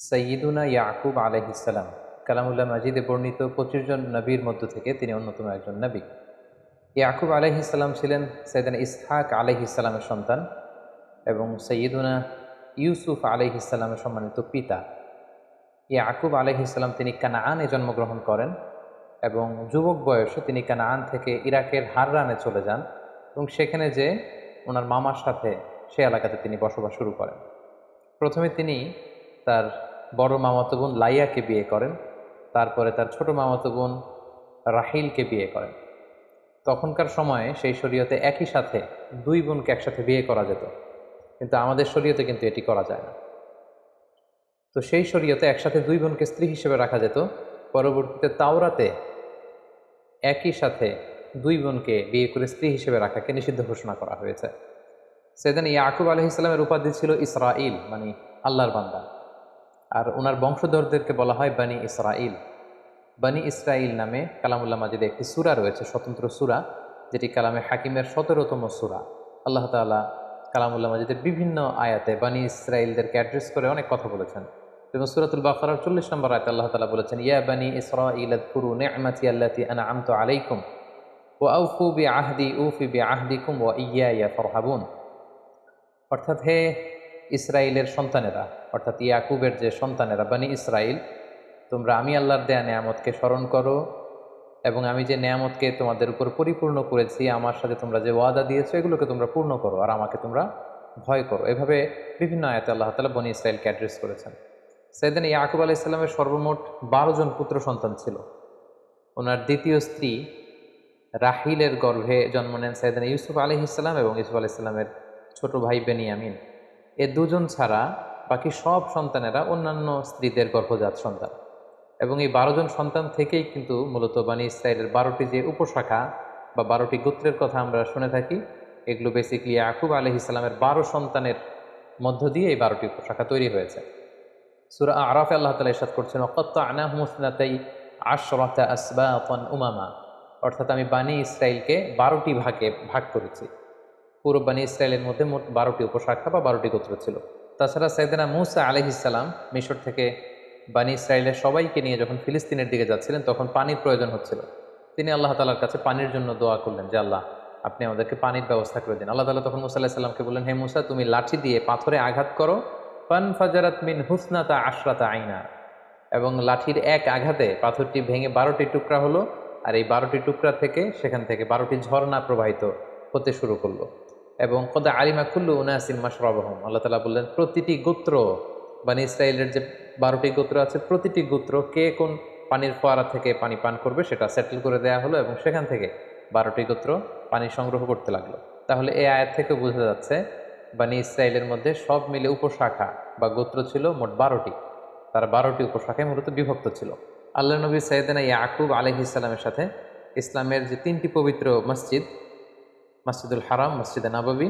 সৈয়দুনা ইয়াকুব আলাইহিসসালাম কালামুল্লাহ মাজিদে বর্ণিত ২৫ জন নবীর মধ্য থেকে তিনি অন্যতম একজন নবী। ইয়াকুব আলাইহিসসালাম ছিলেন সৈয়দনা ইসহাক আলাইহিসসালামের সন্তান এবং সৈয়দুনা ইউসুফ আলাইহিসসালামের সম্মানিত পিতা। ইয়াকুব আলাইহিসসালাম তিনি কানাআনে জন্মগ্রহণ করেন এবং যুবক বয়সে তিনি কানাআন থেকে ইরাকের হাররানে চলে যান এবং সেখানে যে ওনার মামার সাথে সে এলাকাতে তিনি বসবাস শুরু করেন। প্রথমে তিনি তার বড় মামাতো বোন লাইয়াকে বিয়ে করেন, তারপরে তার ছোট মামাতো বোন রাহিলকে বিয়ে করেন। তখনকার সময়ে সেই শরীয়তে একই সাথে দুই বোনকে একসাথে বিয়ে করা যেত, কিন্তু আমাদের শরীয়তে কিন্তু এটি করা যায় না। তো সেই শরীয়তে একসাথে দুই বোনকে স্ত্রী হিসেবে রাখা যেত। পরবর্তীতে তাওরাতে একই সাথে দুই বোনকে বিয়ে করে স্ত্রী হিসেবে রাখাকে নিষিদ্ধ ঘোষণা করা হয়েছে। সেদিন ইয়াকুব আলাইহিসসালামের উপাধি ছিল ইসরাইল, মানে আল্লাহর বান্দা। আর ওনার বংশধরদেরকে বলা হয় বানি ইসরাইল। বানি ইসরাইল নামে কালামুল্লাহ মাজিদে একটি সূরা রয়েছে, স্বতন্ত্র সূরা, যেটি কালামে হাকিমের ১৭তম সূরা। আল্লাহ তাআলা কালামুল্লাহ মাজিদের বিভিন্ন আয়াতে বানি ইসরাইলদেরকে অ্যাড্রেস করে অনেক কথা বলেছেন। যেমন সূরাতুল বাকারার ৪০ নম্বর আয়াতে আল্লাহ তাআলা বলেছেন, ইয়া বানি ইসরাইল আযকুরু নি'মাতি আল্লাতী আন'আমতু আলাইকুম ওয়া আউফু বিআহদি উফি বিআহদিকুম ওয়া ইয়্যায়া ফারহাবুন। অর্থাৎ হে ইসরায়েলের সন্তানেরা, অর্থাৎ ইয়াকুবের যে সন্তানেরা বানি ইসরাইল, তোমরা আমি আল্লাহর দেয়া নেয়ামতকে স্মরণ করো এবং আমি যে নেয়ামতকে তোমাদের উপর পরিপূর্ণ করেছি, আমার সাথে তোমরা যে ওয়াদা দিয়েছো, এগুলোকে তোমরা পূর্ণ করো আর আমাকে তোমরা ভয় করো। এভাবে বিভিন্ন আয়াতে আল্লাহ তাআলা বনি ইসরাইলকে অ্যাড্রেস করেছেন। সাইয়েদনা ইয়াকুব আলাইহিস সালামের সর্বমোট ১২ জন পুত্র সন্তান ছিল। ওনার দ্বিতীয় স্ত্রী রাহিলের গর্ভে জন্ম নেন সাইয়েদনা ইউসুফ আলাইহিস সালাম এবং ইউসুফ আলাইহিস সালামের ছোট ভাই বেনিয়ামিন। এ দুজন ছাড়া বাকি সব সন্তানেরা অন্যান্য স্ত্রীদের গর্ভজাত সন্তান। এবং এই ১২ জন সন্তান থেকেই কিন্তু মূলত বানি ইসরাইলের ১২টি যে উপশাখা বা ১২টি গোত্রের কথা আমরা শুনে থাকি, এগুলো বেসিক্যালি ইয়াকুব আলাইহিস সালামের ১২ সন্তানের মধ্য দিয়ে এই ১২টি উপশাখা তৈরি হয়েছে। সূরা আরাফে আল্লাহ তাআলা ইরশাদ করছেন, ওয়াকাত্তা'নাহুম ইসনাতাই আশরাতা আসবাতান উমামা, অর্থাৎ আমি বানি ইসরাইলকে ১২টি ভাগে ভাগ করেছি। পুরো বানি ইসরায়েলের মধ্যে মোট ১২টি উপশাখা বা ১২টি গোত্র ছিল। তাছাড়া সাইয়েদনা মূসা আলাইহিস সালাম মিশর থেকে বানি ইসরায়েলের সবাইকে নিয়ে যখন ফিলিস্তিনের দিকে যাচ্ছিলেন, তখন পানির প্রয়োজন হচ্ছিল। তিনি আল্লাহ তাআলার কাছে পানির জন্য দোয়া করলেন যে আল্লাহ, আপনি আমাদেরকে পানির ব্যবস্থা করে দিন। আল্লাহ তাআলা তখন মূসা আলাইহিস সালামকে বললেন, হে মূসা, তুমি লাঠি দিয়ে পাথরে আঘাত করো, ফানফাজারাত মিন হুসনাতা আশরাতা আইনা, এবং লাঠির এক আঘাতে পাথরটি ভেঙে ১২টি টুকরা হলো। আর এই ১২টি টুকরা থেকে সেখান থেকে ১২টি ঝর্ণা প্রবাহিত হতে শুরু করলো। এবং কদ আলিমা কুল্লু উনাসিন মাশরাবাহুম, আল্লাহ তাআলা বললেন, প্রতিটি গোত্র, বানি ইসরায়েলের যে ১২টি গোত্র আছে, প্রতিটি গোত্র কে কোন পানির ফোয়ারা থেকে পানি পান করবে সেটা সেটেল করে দেয়া হলো এবং সেখান থেকে ১২টি গোত্র পানি সংগ্রহ করতে লাগলো। তাহলে এই আয়াত থেকে বোঝা যাচ্ছে বানি ইসরায়েলের মধ্যে সব মিলে উপশাখা বা গোত্র ছিল মোট ১২টি। তারা ১২টি উপশাখায় মূলত বিভক্ত ছিল। আল্লাহ নবী সাইয়েদনা ইয়াকুব আলাইহিস সালামের সাথে ইসলামের যে ৩টি পবিত্র মসজিদ, মসজিদুল হারাম, মসজিদে নাববী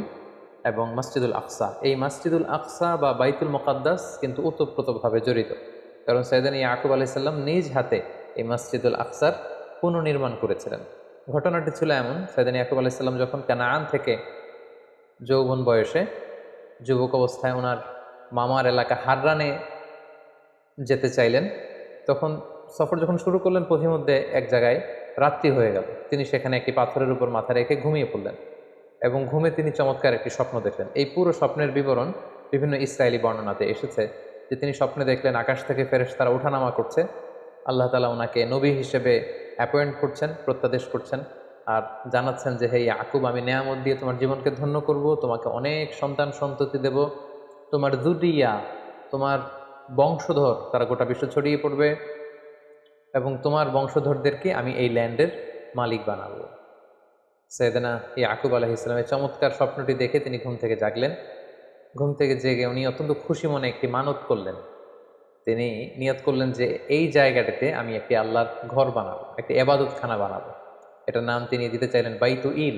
এবং মসজিদুল আকসা, এই মসজিদুল আকসা বা বাইতুল মুকাদ্দাস কিন্তু ওতপ্রোতভাবে জড়িত। কারণ সাইয়েদনা ইয়াকুব আলাইহিস সালাম নিজ হাতে এই মসজিদুল আকসার পুনর্নির্মাণ করেছিলেন। ঘটনাটি ছিল এমন, সাইয়েদনা ইয়াকুব আলাইহিস সালাম যখন কানাআন থেকে যৌবন বয়সে যুবক অবস্থায় ওনার মামার এলাকা হাররানে যেতে চাইলেন, তখন সফর যখন শুরু করলেন, পথিমধ্যে এক জায়গায় রাত্রি হয়ে গেল। তিনি সেখানে একটি পাথরের উপর মাথা রেখে ঘুমিয়ে পড়লেন এবং ঘুমে তিনি চমৎকার একটি স্বপ্ন দেখলেন। এই পুরো স্বপ্নের বিবরণ বিভিন্ন ইসরায়েলি বর্ণনাতে এসেছে যে তিনি স্বপ্নে দেখলেন আকাশ থেকে ফেরেশতারা ওঠানামা করছে, আল্লাহ তাআলা ওনাকে নবী হিসেবে অ্যাপয়েন্ট করছেন, প্রত্যাদেশ করছেন আর জানাচ্ছেন যে, হে ইয়াকুব, আমি নেয়ামত দিয়ে তোমার জীবনকে ধন্য করব, তোমাকে অনেক সন্তান সন্ততি দেব, তোমার যুরিয়া, তোমার বংশধর তারা গোটা বিশ্ব ছড়িয়ে পড়বে এবং তোমার বংশধরদেরকে আমি এই ল্যান্ডের মালিক বানাবো। সাইয়েদনা ইয়াকুব আলাইহিস সালামের চমৎকার স্বপ্নটি দেখে তিনি ঘুম থেকে জাগলেন। ঘুম থেকে জেগে উনি অত্যন্ত খুশি মনে একটি মানত করলেন। তিনি নিয়ত করলেন যে এই জায়গাটিতে আমি একটি আল্লাহর ঘর বানাবো, একটি ইবাদতখানা বানাবো। এটার নাম তিনি দিতে চাইলেন বাইতুল,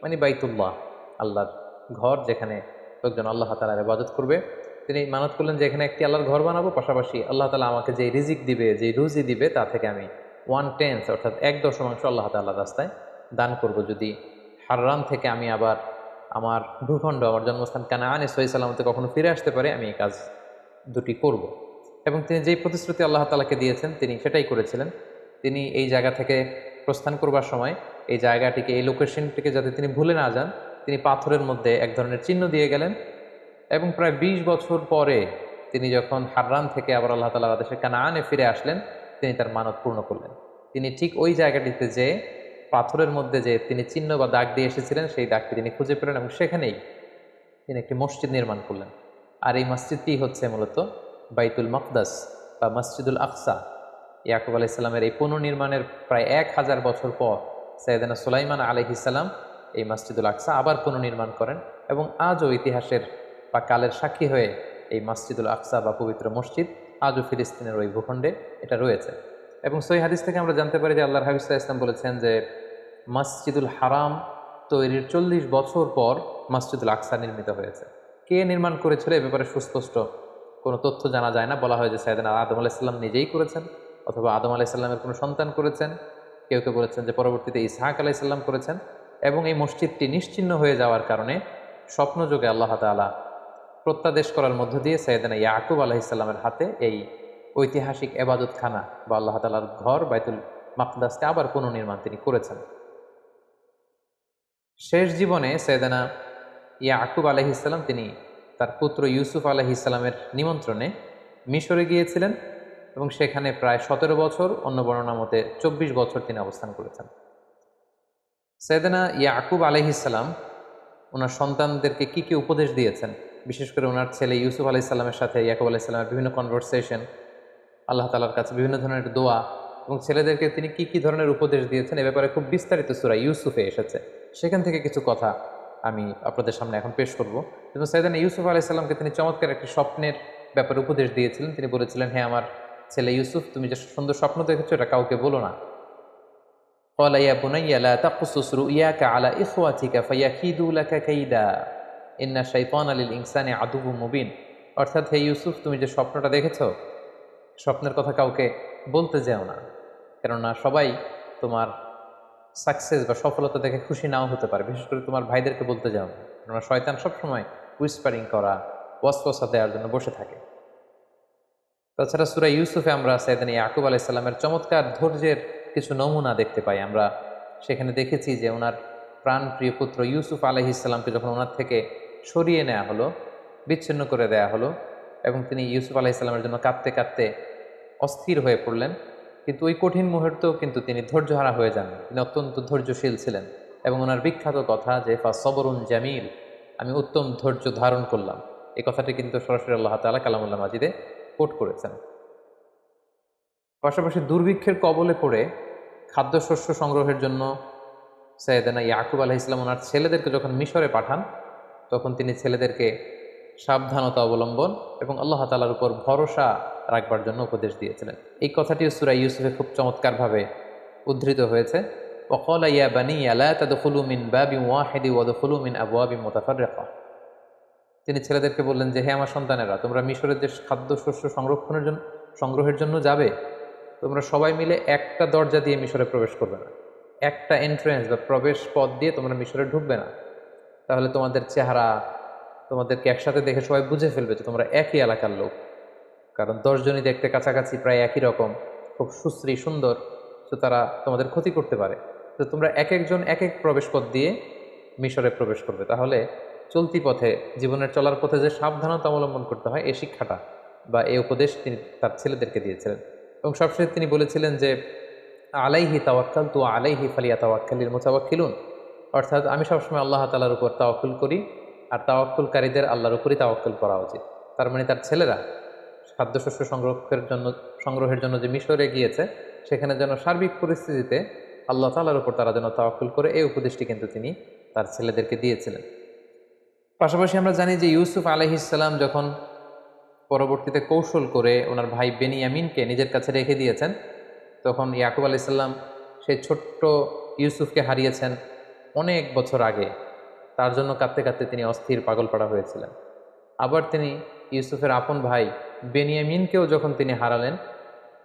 মানে বাইতুল্লাহ, আল্লাহর ঘর, যেখানে লোকজন আল্লাহ তাআলার ইবাদত করবে। তিনি মানত করলেন যে এখানে একটি আল্লাহর ঘর বানাবো, পাশাপাশি আল্লাহ তাআলা আমাকে যে রিজিক দিবে, যে রুজি দিবে, তা থেকে আমি 1/10 অর্থাৎ 1/10 আল্লাহ তাআলার রাস্তায় দান করব, যদি হাররান থেকে আমি আবার আমার ভূখণ্ড, আমার জন্মস্থান কানাআনে সহি সালামতে কখনো ফিরে আসতে পারে, আমি এই কাজ দুটি করব। এবং তিনি যেই প্রতিশ্রুতি আল্লাহ তাআলাকে দিয়েছেন তিনি সেটাই করেছিলেন। তিনি এই জায়গা থেকে প্রস্থান করবার সময় এই জায়গাটিকে, এই লোকেশনটিকে যাতে তিনি ভুলে না যান, তিনি পাথরের মধ্যে এক ধরনের চিহ্ন দিয়ে গেলেন। এবং প্রায় ২০ বছর পরে তিনি যখন হাররান থেকে আবার আল্লাহ তাআলার আদেশে কানাআনে ফিরে আসলেন, তিনি তার মানত পূর্ণ করলেন। তিনি ঠিক ওই জায়গাটিতে যেয়ে পাথরের মধ্যে যে তিনি চিহ্ন বা দাগ দিয়ে এসেছিলেন, সেই দাগটি তিনি খুঁজে পেলেন এবং সেখানেই তিনি একটি মসজিদ নির্মাণ করলেন। আর এই মসজিদটি হচ্ছে মূলত বাইতুল মাকদাস বা মসজিদুল আকসা। ইয়াকুব আলাইহিসসালামের এই পুনর্নির্মাণের প্রায় ১,০০০ বছর পর সাইয়েদনা সুলাইমান আলাইহিসসালাম এই মসজিদুল আকসা আবার পুনর্নির্মাণ করেন এবং আজও ইতিহাসের বা কালের সাক্ষী হয়ে এই মসজিদুল আকসা বা পবিত্র মসজিদ আজও ফিলিস্তিনের ওই ভূখণ্ডে এটা রয়েছে। এবং সহিহ হাদিস থেকে আমরা জানতে পারি যে আল্লাহর হাবিব সাল্লাল্লাহু আলাইহি ওয়াসাল্লাম বলেছেন যে মসজিদুল হারাম তৈরির ৪০ বছর পর মসজিদুল আকসা নির্মিত হয়েছে। কে নির্মাণ করেছিল এ ব্যাপারে সুস্পষ্ট কোনো তথ্য জানা যায় না। বলা হয় যে সাইয়েদনা আদম আলাইহিস সালাম নিজেই করেছেন, অথবা আদম আলাইহিস সালামের কোনো সন্তান করেছেন। কেউ কেউ বলেছেন যে পরবর্তীতে ইসহাক আলাইহিস সালাম করেছেন। এবং এই মসজিদটি নিশ্চিহ্ন হয়ে যাওয়ার কারণে স্বপ্নযোগে আল্লাহ তাআলা প্রত্যাদেশ করার মধ্য দিয়ে সাইয়েদনা ইয়াকুব আলাইহিস সালামের হাতে এই ঐতিহাসিক এবাদতখানা বা আল্লাহ তাআলার ঘর বাইতুল মাকদাসকে আবার পুনর্নির্মাণ তিনি করেছেন। শেষ জীবনে সাইয়েদনা ইয়াকুব আলাইহিস সালাম তিনি তার পুত্র ইউসুফ আলাইহিস সালামের নিমন্ত্রণে মিশরে গিয়েছিলেন এবং সেখানে প্রায় ১৭ বছর, অন্য বর্ণনা মতে ২৪ বছর তিনি অবস্থান করেছেন। সাইয়েদনা ইয়াকুব আলাইহিস সালাম ওনার সন্তানদেরকে কি কি উপদেশ দিয়েছেন, বিশেষ করে ওনার ছেলে ইউসুফ আলাইহিস সালামের সাথে ইয়াকুব আলাইহিস সালামের বিভিন্ন কনভারসেশন, আল্লাহ তাআলার কাছে বিভিন্ন ধরনের দোয়া এবং ছেলেদেরকে তিনি কি কি ধরনের উপদেশ দিয়েছেন এ ব্যাপারে খুব বিস্তারিত সূরা ইউসুফে এসেছে। সেখান থেকে কিছু কথা আমি আপনাদের সামনে এখন পেশ করব। যেমন সাইয়েদনা ইউসুফ আলাইহিস সালামকে তিনি চমৎকার একটি স্বপ্নের ব্যাপারে উপদেশ দিয়েছিলেন। তিনি বলেছিলেন, হে আমার ছেলে ইউসুফ, তুমি যে সুন্দর স্বপ্ন দেখেছো এটা কাউকে বলো না। قال يا بني لا تقصص رؤياك على إخوتك فيكيدوا لك كيدا إن الشيطان للإنسان عدو مبين। অর্থাৎ হে ইউসুফ, তুমি যে স্বপ্নটা দেখেছো, স্বপ্নের কথা কাউকে বলতে যেও না, কেননা সবাই তোমার সাকসেস বা সফলতা দেখে খুশি নাও হতে পারে। বিশেষ করে তোমার ভাইদেরকে বলতে যাও না, কেননা শয়তান সবসময় উইসপারিং করা, ওয়াসওয়াসা দেওয়ার জন্য বসে থাকে। তাছাড়া সূরা ইউসুফে আমরা সাইয়েদনা ইয়াকুব আলাইহিস সালামের চমৎকার ধৈর্যের কিছু নমুনা দেখতে পাই। আমরা সেখানে দেখেছি যে ওনার প্রাণপ্রিয় পুত্র ইউসুফ আলাইহিস সালামকে যখন ওনার থেকে সরিয়ে নেওয়া হলো, বিচ্ছিন্ন করে দেয়া হলো, এবং তিনি ইউসুফ আলাইহিস সালামের জন্য কাঁদতে কাঁদতে অস্থির হয়ে পড়লেন, কিন্তু ওই কঠিন মুহূর্তেও কিন্তু তিনি ধৈর্যহারা হয়ে যান। তিনি অত্যন্ত ধৈর্যশীল ছিলেন এবং ওনার বিখ্যাত কথা যে ফা সবরুন জামিল, আমি উত্তম ধৈর্য ধারণ করলাম, এই কথাটি কিন্তু সরাসরি আল্লাহ তাআলা কালামুল্লাহ মাজিদে কোট করেছেন। পাশাপাশি দুর্ভিক্ষের কবলে পড়ে খাদ্যশস্য সংগ্রহের জন্য সাইয়েদনা ইয়াকুব আলাইহিস সালাম ওনার ছেলেদেরকে যখন মিশরে পাঠান, তখন তিনি ছেলেদেরকে সাবধানতা অবলম্বন এবং আল্লাহ তাআলার উপর ভরসা রাখবার জন্য উপদেশ দিয়েছিলেন। এই কথাটিও সূরা ইউসুফে খুব চমৎকারভাবে উদ্ধৃত হয়েছে। ওয়াকালা ইয়া বানিয়া লা তাদখুলু মিন বাবিন ওয়াহিদিন ওয়াদখুলু মিন আবওয়াবিন মুতাফাররিকা। তিনি ছেলেদেরকে বললেন যে, হে আমার সন্তানেরা, তোমরা মিশরের যে খাদ্যশস্য সংগ্রহের জন্য যাবে, তোমরা সবাই মিলে একটা দরজা দিয়ে মিশরে প্রবেশ করবে না, একটা এন্ট্রেন্স বা প্রবেশ পথ দিয়ে তোমরা মিশরে ঢুকবে না। তাহলে তোমাদের চেহারা, তোমাদেরকে একসাথে দেখে সবাই বুঝে ফেলবে যে তোমরা একই এলাকার লোক, কারণ 10 জনই দেখতে কাছাকাছি, প্রায় একই রকম, খুব সুশ্রী সুন্দর, তো তারা তোমাদের ক্ষতি করতে পারে। তো তোমরা এক একজন এক এক প্রবেশ পথ দিয়ে মিশরে প্রবেশ করবে। তাহলে চলতি পথে, জীবনের চলার পথে যে সাবধানতা অবলম্বন করতে হয়, এই শিক্ষাটা বা এই উপদেশ তিনি তার ছেলেদেরকে দিয়েছিলেন। এবং সবশেষে তিনি বলেছিলেন যে আলাইহি তাওয়াক্কালতু আলাইহি ফালিয়াতাওয়াক্কালিল মুতাওয়াক্কিলুন, অর্থাৎ আমি সবসময় আল্লাহ তাআলার উপর তাওয়াক্কুল করি, আর তাওয়াক্কুলকারীদের আল্লাহর উপরই তাওয়াক্কুল করা উচিত। তার মানে তার ছেলেরা খাদ্যশস্য সংগ্রহের জন্য যে মিশরে গিয়েছে, সেখানে যেন সার্বিক পরিস্থিতিতে আল্লাহ তাআলার উপর তারা যেন তাওয়াক্কুল করে, এই উপদেশটি কিন্তু তিনি তার ছেলেদেরকে দিয়েছিলেন। পাশাপাশি আমরা জানি যে ইউসুফ আলাইহিস সালাম যখন পরবর্তীতে কৌশল করে ওনার ভাই বেনিয়ামিনকে নিজের কাছে রেখে দিয়েছেন, তখন ইয়াকুব আলাইহিস সালাম সেই ছোট্ট ইউসুফকে হারিয়েছেন অনেক বছর আগে। তার জন্য কাঁদতে কাঁদতে তিনি অস্থির পাগলপাড়া হয়েছিলেন। আবার তিনি ইউসুফের আপন ভাই বেনিয়ামিনকেও যখন তিনি হারালেন,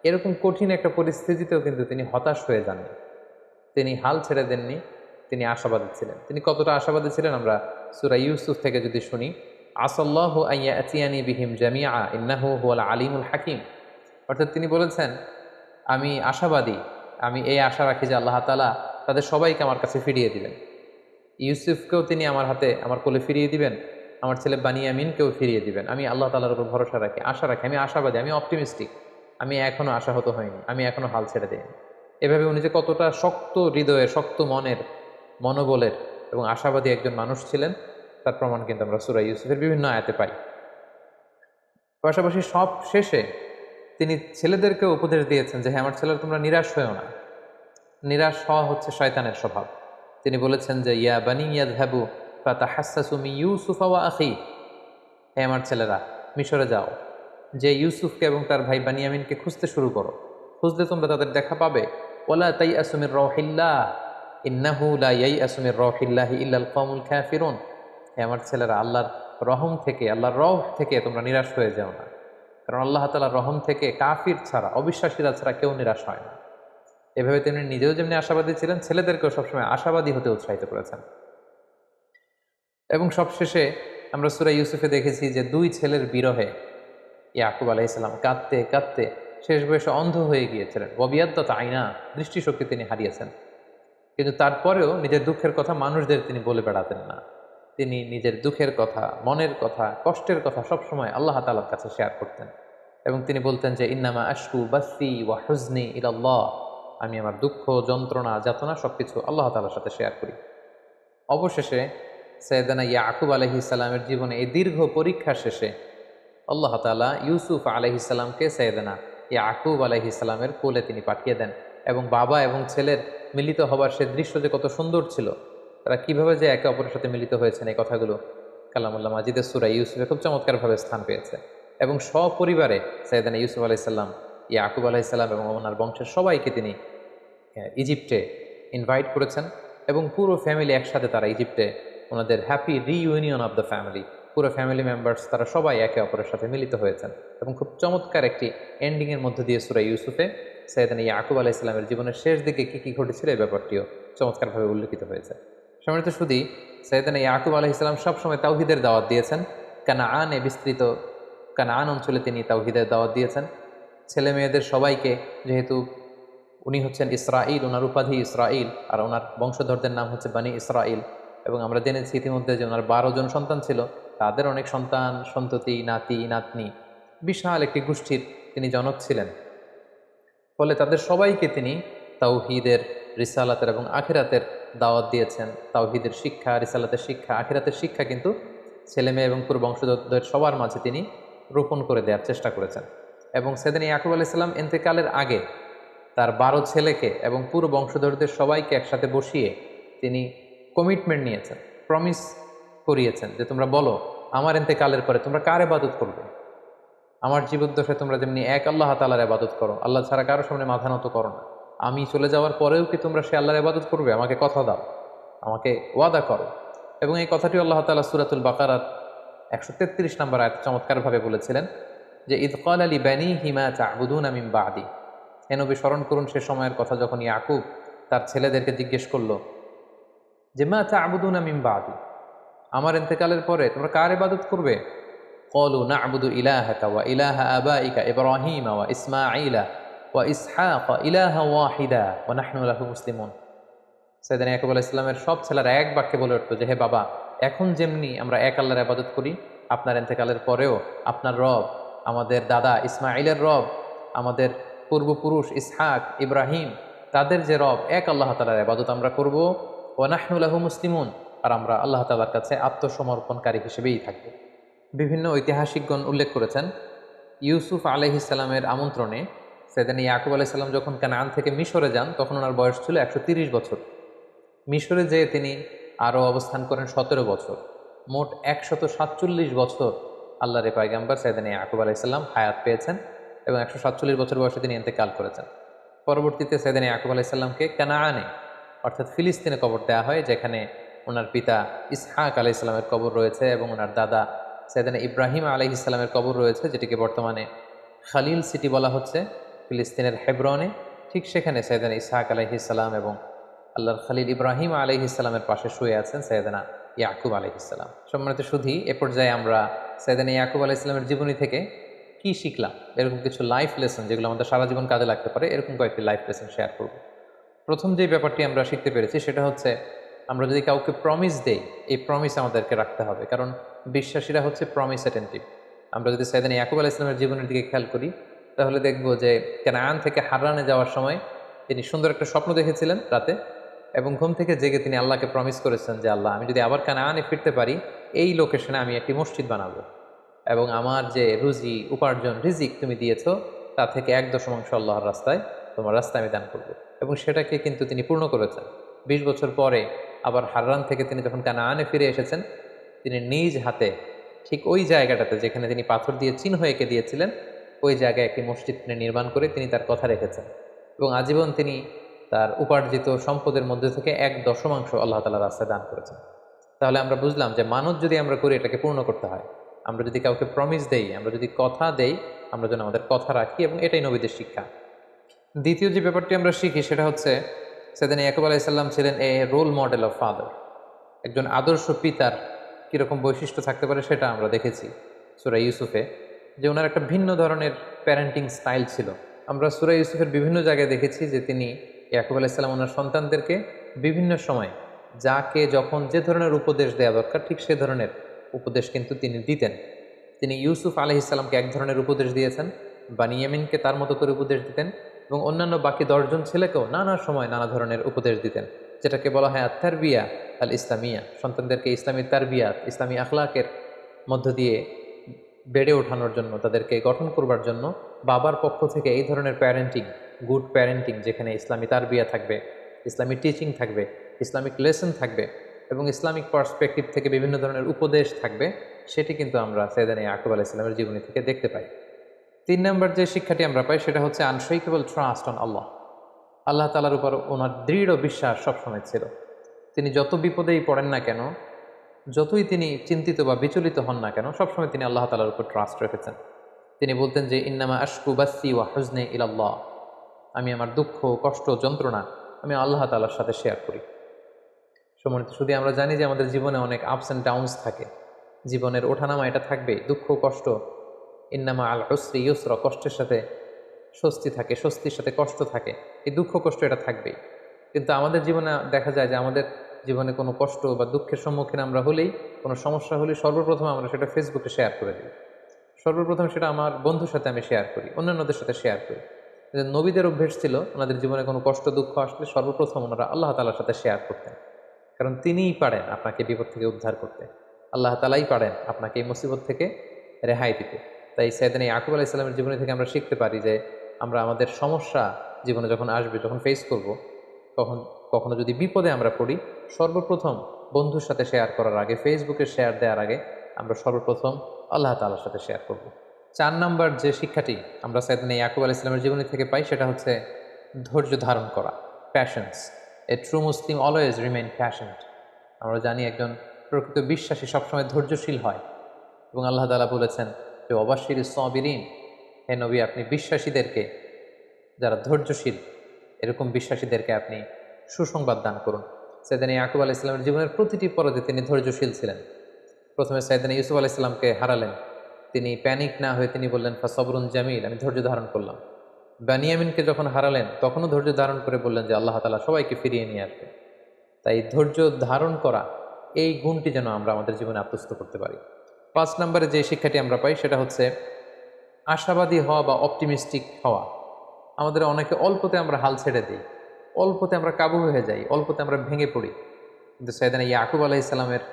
এরকম কঠিন একটা পরিস্থিতিতেও কিন্তু তিনি হতাশ হয়ে যাননি, তিনি হাল ছেড়ে দেননি, তিনি আশাবাদী ছিলেন। তিনি কতটা আশাবাদী ছিলেন আমরা সূরা ইউসুফ থেকে যদি শুনি, আসাল্লাহু আন ইয়াতিয়ানি বিহিম জামিআ ইন্নাহু হুয়াল আলিমুল হাকিম। অর্থাৎ তিনি বলেছেন, আমি আশাবাদী, আমি এই আশা রাখি যে আল্লাহ তাআলা তাদের সবাইকে আমার কাছে ফিরিয়ে দিবেন। ইউসুফকেও তিনি আমার হাতে আমার কোলে ফিরিয়ে দিবেন, আমার ছেলে বানিয়ামিনকেও ফিরিয়ে দিবেন। আমি আল্লাহ তাআলার উপর ভরসা রাখি, আশা রাখি, আমি আশাবাদী, আমি অপটিমিস্টিক। আমি এখনো আশাহত হইনি, আমি এখনো হাল ছেড়ে দিইনি। এভাবে উনি যে কতটা শক্ত হৃদয়ের, শক্ত মনের, মনোবলের এবং আশাবাদী একজন মানুষ ছিলেন, তার প্রমাণ কিন্তু আমরা সূরা ইউসুফের বিভিন্ন আয়াতে পাই। পাশাপাশি সব শেষে তিনি ছেলেদেরকে উপদেশ দিয়েছেন যে, হ্যাঁ আমার ছেলেরা তোমরা নিরাশ হয়েও না। নিরাশ হওয়া হচ্ছে শয়তানের স্বভাব। তিনি বলেছেন যে, ইয়া বানি ইয়াযহাবু ফাতাহাসসাসু মিন ইউসুফা ওয়া আখি, হে আমার ছেলেরা মিশরে যাও, যে ইউসুফকে এবং তার ভাই বানিয়ামিনকে খুঁজতে শুরু করো। খুঁজলে তোমরা তাদের দেখা পাবে। ওয়ালা তাইয়াসু মির রাউহিল্লাহ ইন্নাহু লা ইয়াইয়াসু মির রাউহিল্লাহি ইল্লাল কওমুল কাফিরুন, হে আমার ছেলেরা আল্লাহর রহম থেকে, আল্লাহর রহ থেকে তোমরা নিরাশ হয়ে যাও না। কারণ আল্লাহ তাআলার রহম থেকে কাফির ছাড়া, অবিশ্বাসীরা ছাড়া কেউ নিরাশ হয় না। এভাবে তিনি নিজেও যেমনি আশাবাদী ছিলেন, ছেলেদেরকেও সবসময় আশাবাদী হতে উৎসাহিত করেছেন। এবং সবশেষে আমরা সূরা ইউসুফে দেখেছি যে দুই ছেলের বিরহে ইয়াকুব আলাইহিস সালাম কাঁদতে কাঁদতে শেষ বয়সে অন্ধ হয়ে গিয়েছিলেন। ওয়াবিয়াদ্দাত আইনা, দৃষ্টিশক্তি তিনি হারিয়েছেন। কিন্তু তারপরেও নিজের দুঃখের কথা মানুষদের তিনি বলে বেড়াতেন না। তিনি নিজের দুঃখের কথা, মনের কথা, কষ্টের কথা সবসময় আল্লাহ তাআলার কাছে শেয়ার করতেন। এবং তিনি বলতেন যে, ইন্নামা আশকু বাসি ওয়া হুজনি ইলাল্লাহ, আমি আমার দুঃখ, যন্ত্রণা, যাতনা সবকিছু আল্লাহ তাআলার সাথে শেয়ার করি। অবশেষে সাইয়েদানা ইয়াকুব আলাইহিস সালামের জীবনে এই দীর্ঘ পরীক্ষা শেষে আল্লাহ তাআলা ইউসুফ আলাইহিস সালামকে সাইয়েদানা ইয়াকুব আলাইহিস সালামের কোলে তিনি পাঠিয়ে দেন। এবং বাবা এবং ছেলের মিলিত হবার সে দৃশ্য যে কত সুন্দর ছিল, তারা কিভাবে যে একে অপরের সাথে মিলিত হয়েছেন, এই কথাগুলো কালামুল্লাহ মাজিদের সূরা ইউসুফে খুব চমৎকারভাবে স্থান পেয়েছে। এবং সপরিবারে সাইয়েদানা ইউসুফ আলাইহিস সালাম, ইয়াকুব আলাইহিস সালাম এবং ওনার বংশের সবাইকে তিনি ইজিপ্টে ইনভাইট করেছেন। এবং পুরো ফ্যামিলি একসাথে তারা ইজিপ্টে ওনাদের happy reunion of the family, পুরো ফ্যামিলি মেম্বার্স তারা সবাই একে অপরের সাথে মিলিত হয়েছেন। এবং খুব চমৎকার একটি এন্ডিংয়ের মধ্যে দিয়ে সূরা ইউসুফে সাইয়েদানা ইয়াকুব আলাইহিস সালামের জীবনের শেষ দিকে কী কী ঘটেছিল এই ব্যাপারটিও চমৎকারভাবে উল্লেখিত হয়েছে। সম্মানিত শুধু সাইয়েদানা ইয়াকুব আলাইহিস সালাম সবসময় তাওহীদের দাওয়াত দিয়েছেন। কানাআনে বিস্তৃত কানাআন অঞ্চলে তিনি তাওহীদের দাওয়াত দিয়েছেন। ছেলে মেয়েদের সবাইকে, যেহেতু উনি হচ্ছেন ইসরাইল, ওনার উপাধি ইসরাইল, আর ওনার বংশধরদের নাম হচ্ছে বানি ইসরাইল। এবং আমরা জেনেছি ইতিমধ্যে যে ওনার 12 জন সন্তান ছিল, তাদের অনেক সন্তান, সন্ততি, নাতি নাতনি, বিশাল একটি গোষ্ঠীর তিনি জনক ছিলেন। ফলে তাদের সবাইকে তিনি তাওহীদের, রিসালাতের এবং আখিরাতের দাওয়াত দিয়েছেন। তাওহীদের শিক্ষা, রিসালাতের শিক্ষা, আখিরাতের শিক্ষা কিন্তু ছেলে মেয়ে এবং পুরো বংশধরদের সবার মাঝে তিনি রোপণ করে দেওয়ার চেষ্টা করেছেন। এবং সেদিন ইয়াকুব আলাইহিস সালাম ইন্তেকালের আগে তার 12 ছেলেকে এবং পুরো বংশধরদের সবাইকে একসাথে বসিয়ে তিনি কমিটমেন্ট নিয়েছেন, প্রমিস করিয়েছেন যে তোমরা বলো আমার ইন্তেকালের পরে তোমরা কার ইবাদত করবে। আমার জীবদ্দশায় তোমরা যেমনি এক আল্লাহ তাআলার ইবাদত করো, আল্লাহ ছাড়া কারো সামনে মাথা নত করো না, আমি চলে যাওয়ার পরেও কি তোমরা সে আল্লাহর ইবাদত করবে? আমাকে কথা দাও, আমাকে ওয়াদা করো। এবং এই কথাটি আল্লাহ তাআলা সূরাতুল বাকারার 133 নম্বর আয়াতে চমৎকারভাবে বলেছিলেন যে, ইয ক্বালা লিবানিহি মা তা'বুদুনা মিন বা'দি। হে নবী, স্মরণ করুন সে সময়ের কথা যখন ইয়াকুব তার ছেলেদেরকে জিজ্ঞেস করলো যে, মা তা'বুদুনা মিন বা'দি, আমার ইন্তেকালের পরে তোমরা কার ইবাদত করবে? ক্বালু না'বুদু ইলাহাকা ওয়া ইলাহা আবাইকা ইব্রাহিমা ওয়া ইসমাঈলা ওয়া ইসহাকা ইলাহা ওয়াহিদা ওয়া নাহনু লাহু মুসলিমুন। সাইয়েদনা ইয়াকুব আলাইহিস সালামের সব ছেলেরা এক বাক্যে বলে উঠল যে, হে বাবা, এখন যেমনি আমরা এক আল্লাহর ইবাদত করি, আপনার ইন্তেকালের পরেও আপনার রব, আমাদের দাদা ইসমাঈলের রব, আমাদের পূর্বপুরুষ ইসহাক, ইব্রাহিম, তাদের যে রব, এক আল্লাহ তাআলার ইবাদত আমরা করব। ওয়া নাহনু লাহু মুসলিমুন, আর আমরা আল্লাহ তাআলার কাছে আত্মসমর্পণকারী হিসেবেই থাকব। বিভিন্ন ঐতিহাসিকগণ উল্লেখ করেছেন, ইউসুফ আলাইহিস সালামের আমন্ত্রণে সাইয়েদনা ইয়াকুব আলাইহিস সালাম যখন কানান থেকে মিশরে যান, তখন ওনার বয়স ছিল 130 বছর। মিশরে যেয়ে তিনি আরও অবস্থান করেন 17 বছর। মোট 147 বছর আল্লাহর পয়গম্বর সাইয়েদনা ইয়াকুব আলাইহিস সালাম হায়াত পেয়েছেন এবং 147 বছর বয়সে তিনি ইন্তেকাল করেছেন। পরবর্তীতে সাইয়েদনা ইয়াকুব আলাইহিস সালামকে কানাআনে অর্থাৎ ফিলিস্তিনে কবর দেওয়া হয়, যেখানে ওনার পিতা ইসহাক আলাইহিস সালামের কবর রয়েছে এবং ওনার দাদা সাইয়েদনা ইব্রাহিম আলাইহিস সালামের কবর রয়েছে, যেটিকে বর্তমানে খালিল সিটি বলা হচ্ছে ফিলিস্তিনের হেব্রনে। ঠিক সেখানে সাইয়েদনা ইসহাক আলাইহিস সালাম এবং আল্লাহর খালিল ইব্রাহিম আলাইহিস সালামের পাশে শুয়ে আছেন সাইয়েদনা ইয়াকুব আলাইহিস সালাম। সম্মানিত সুধী, এ পর্যায়ে আমরা সাইয়েদনা ইয়াকুব আলাইহিস সালামের জীবনী থেকে কি শিখলাম, এরকম কিছু লাইফ লেসন যেগুলো আমাদের সারা জীবন কাজে লাগতে পারে, এরকম কয়েকটি লাইফ লেসন শেয়ার করব। প্রথম যে ব্যাপারটি আমরা শিখতে পেরেছি সেটা হচ্ছে, আমরা যদি কাউকে প্রমিস দেই, এই প্রমিস আমাদেরকে রাখতে হবে, কারণ বিশ্বাসীরা হচ্ছে প্রমিস অ্যাটেন্টিভ। আমরা যদি সাইয়েদনা ইয়াকুব আলাইহিস সালামের জীবনের দিকে খেয়াল করি, তাহলে দেখব যে কানান থেকে হারানে যাওয়ার সময় তিনি সুন্দর একটা স্বপ্ন দেখেছিলেন রাতে, এবং ঘুম থেকে জেগে তিনি আল্লাহকে প্রমিস করেছেন যে আল্লাহ, আমি যদি আবার কানানে ফিরতে পারি, এই লোকেশনে আমি একটি মসজিদ বানাবো, এবং আমার যে রুজি উপার্জন রিজিক তুমি দিয়েছো, তা থেকে 1/10 আল্লাহর রাস্তায়, তোমার রাস্তায় আমি দান করব। এবং সেটাকে কিন্তু তিনি পূর্ণ করেছেন। 20 বছর পরে আবার হাররান থেকে তিনি যখন কানানে ফিরে এসেছেন, তিনি নিজ হাতে ঠিক ওই জায়গাটাতে যেখানে তিনি পাথর দিয়ে চিহ্ন এঁকে দিয়েছিলেন, ওই জায়গায় একটি মসজিদ তিনি নির্মাণ করে তিনি তার কথা রেখেছেন, এবং আজীবন তিনি তার উপার্জিত সম্পদের মধ্যে থেকে 1/10 আল্লাহ তাআলার রাস্তায় দান করেছেন। তাহলে আমরা বুঝলাম যে মানত যদি আমরা করি, এটাকে পূর্ণ করতে হয়। আমরা যদি কাউকে প্রমিস দেই, আমরা যদি কথা দেই, আমরা যেন আমাদের কথা রাখি, এবং এটাই নবীদের শিক্ষা। দ্বিতীয় যে ব্যাপারটি আমরা শিখি সেটা হচ্ছে, সাইয়েদনা ইয়াকুব আলাইহিস সালাম ছিলেন এ রোল মডেল অফ ফাদার। একজন আদর্শ পিতার কীরকম বৈশিষ্ট্য থাকতে পারে সেটা আমরা দেখেছি সূরা ইউসুফে, যে ওনার একটা ভিন্ন ধরনের প্যারেন্টিং স্টাইল ছিল। আমরা সূরা ইউসুফের বিভিন্ন জায়গায় দেখেছি যে তিনি, ইয়াকুব আলাইহিস সালাম, ওনার সন্তানদেরকে বিভিন্ন সময় যাকে যখন যে ধরনের উপদেশ দেওয়া দরকার, ঠিক সে ধরনের উপদেশ কিন্তু তিনি দিতেন। তিনি ইউসুফ আলাইহিস সালামকে এক ধরনের উপদেশ দিয়েছেন, বানিয়ামিনকে তার মতো করে উপদেশ দিতেন, এবং অন্যান্য বাকি 10 জন ছেলেকেও নানা সময় নানা ধরনের উপদেশ দিতেন, যেটাকে বলা হয় আত-তারবিয়া আল ইসলামিয়া। সন্তানদেরকে ইসলামী তারবিয়াত, ইসলামী আখলাকের মধ্য দিয়ে বেড়ে ওঠানোর জন্য, তাদেরকে গঠন করবার জন্য বাবার পক্ষ থেকে এই ধরনের প্যারেন্টিং, গুড প্যারেন্টিং, যেখানে ইসলামী তারবিয়া থাকবে, ইসলামী টিচিং থাকবে, ইসলামিক লেসন থাকবে, এবং ইসলামিক পার্সপেক্টিভ থেকে বিভিন্ন ধরনের উপদেশ থাকবে, সেটি কিন্তু আমরা সাইয়েদনা ইয়াকুব আলাইহিস সালামের জীবনী থেকে দেখতে পাই। 3 নম্বর যে শিক্ষাটি আমরা পাই সেটা হচ্ছে আনশেকেবল ট্রাস্ট অন আল্লাহ। আল্লাহ তাআলার উপর ওনার দৃঢ় বিশ্বাস সবসময় ছিল। তিনি যত বিপদেই পড়েন না কেন, যতই তিনি চিন্তিত বা বিচলিত হন না কেন, সবসময় তিনি আল্লাহ তাআলার উপর ট্রাস্ট রেখেছেন। তিনি বলতেন যে ইন্নামা আশকু বাসি ওয়া হুজনি ইলাল্লাহ, আমি আমার দুঃখ, কষ্ট, যন্ত্রণা আমি আল্লাহ তাআলার সাথে শেয়ার করি। সম্মানিত শুধু আমরা জানি যে আমাদের জীবনে অনেক আপস অ্যান্ড ডাউনস থাকে, জীবনের ওঠানামা এটা থাকবেই, দুঃখ কষ্ট। ইন্নামা আল উসরি ইউসরা, কষ্টের সাথে স্বস্তি থাকে, স্বস্তির সাথে কষ্ট থাকে, এই দুঃখ কষ্ট এটা থাকবেই। কিন্তু আমাদের জীবনে দেখা যায় যে আমাদের জীবনে কোনো কষ্ট বা দুঃখের সম্মুখীন আমরা হলেই, কোনো সমস্যা হলেই সর্বপ্রথম আমরা সেটা ফেসবুকে শেয়ার করে দিই, সর্বপ্রথম সেটা আমার বন্ধুর সাথে আমি শেয়ার করি, অন্যান্যদের সাথে শেয়ার করি। যে নবীদের অভ্যেস ছিল, ওনাদের জীবনে কোনো কষ্ট দুঃখ আসলে সর্বপ্রথম ওনারা আল্লাহ তাআলার সাথে শেয়ার করতেন, কারণ তিনিই পারেন আপনাকে বিপদ থেকে উদ্ধার করতে, আল্লাহ তাআলাই পারেন আপনাকে এই মুসিবত থেকে রেহাই দিতে। তাই সাইয়েদনা ইয়াকুব আলাইহিস সালামের জীবনী থেকে আমরা শিখতে পারি যে আমরা আমাদের সমস্যা জীবনে যখন আসবে, যখন ফেস করব, তখন কখনো যদি বিপদে আমরা পড়ি, সর্বপ্রথম বন্ধুর সাথে শেয়ার করার আগে, ফেসবুকে শেয়ার দেওয়ার আগে আমরা সর্বপ্রথম আল্লাহ তাআলার সাথে শেয়ার করব। 4 নাম্বার যে শিক্ষাটি আমরা সাইয়েদনা ইয়াকুব আলাইহিস সালামের জীবনী থেকে পাই সেটা হচ্ছে ধৈর্য ধারণ করা, passions. A true Muslim always remain passionate. আমরা জানি একজন প্রকৃত বিশ্বাসী সবসময় ধৈর্যশীল হয়, এবং আল্লাহ তাআলা বলেছেন যে ওয়াবাশশিরিস সাবিরিন, হে নবী, আপনি বিশ্বাসীদেরকে, যারা ধৈর্যশীল, এরকম বিশ্বাসীদেরকে আপনি সুসংবাদ দান করুন। সাইয়েদনা ইয়াকুব আলাইহিস সালামের জীবনের প্রতিটি পর্যায়ে তিনি ধৈর্যশীল ছিলেন। প্রথমে সাইয়েদনা ইউসুফ আলাইহিস সালামকে হারালেন, তিনি প্যানিক না হয়ে তিনি বললেন ফাসবরুন জামিল, আমি ধৈর্য ধারণ করলাম। বানিয়ামিনকে যখন হারালেন তখনও ধৈর্য ধারণ করে বললেন যে আল্লাহ তাআলা সবাইকে ফিরিয়ে নিয়ে আসবে। তাই ধৈর্য ধারণ করা, এই গুণটি যেন আমরা আমাদের জীবনে আত্মস্থ করতে পারি। 5 নম্বরে যে শিক্ষাটি আমরা পাই সেটা হচ্ছে আশাবাদী হওয়া বা অপটিমিস্টিক হওয়া। আমাদের অনেকে অল্পতে আমরা হাল ছেড়ে দিই, অল্পতে আমরা কাবু হয়ে যাই, অল্পতে আমরা ভেঙে পড়ি। কিন্তু সাইয়েদনা ইয়াকুব আলাইহিস সালামের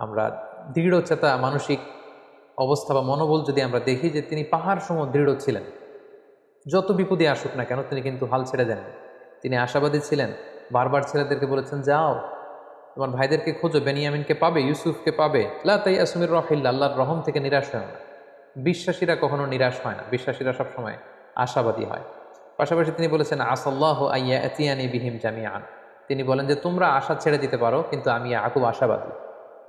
আমরা দৃঢ়চেতা মানসিক অবস্থা বা মনোবল যদি আমরা দেখি, যে তিনি পাহাড় সম দৃঢ় ছিলেন, যত বিপদে আসুক না কেন তিনি কিন্তু হাল ছেড়ে দেননি। তিনি আশাবাদী ছিলেন, বারবার ছেলেদেরকে বলেছেন যাও তোমার ভাইদেরকে খোঁজো, বেনিয়ামিনকে পাবে, ইউসুফকে পাবে, লা তাইয়াসু মির রাহিল্লাহ, আল্লাহর রহম থেকে নিরাশ হয় না। বিশ্বাসীরা কখনো নিরাশ হয় না, বিশ্বাসীরা সবসময় আশাবাদী হয়। পাশাপাশি তিনি বলেছেন আসাল্লাহু আইয়াতিয়ানি বিহিম জামিআন, তিনি বলেন যে তোমরা আশা ছেড়ে দিতে পারো, কিন্তু আমি ইয়াকুব আশাবাদী,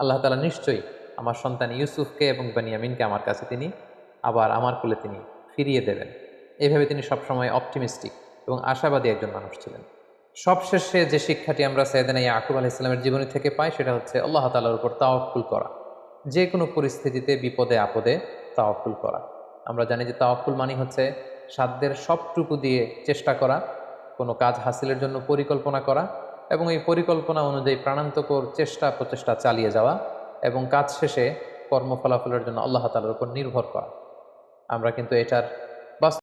আল্লাহ তাআলা নিশ্চয়ই আমার সন্তান ইউসুফকে এবং বেনিয়ামিনকে আমার কাছে তিনি আবার আমার কোলে তিনি ফিরিয়ে দেবেন। এইভাবে তিনি সবসময় অপটিমিস্টিক এবং আশাবাদী একজন মানুষ ছিলেন। সবশেষে যে শিক্ষাটি আমরা সাইয়েদনা ইয়াকুব আলাইহিস সালামের জীবনী থেকে পাই সেটা হচ্ছে আল্লাহ তাআলার উপর তাওয়াক্কুল করা, যে কোনো পরিস্থিতিতে বিপদে আপদে তাওয়াক্কুল করা। আমরা জানি যে তাওয়াক্কুল মানে হচ্ছে সাধ্যের সবটুকু দিয়ে চেষ্টা করা, কোনো কাজ হাসিলের জন্য পরিকল্পনা করা এবং এই পরিকল্পনা অনুযায়ী প্রাণান্তকর চেষ্টা প্রচেষ্টা চালিয়ে যাওয়া এবং কাজ শেষে কর্মফলাফলের জন্য আল্লাহ তাআলার উপর নির্ভর করা। আমরা কিন্তু এটার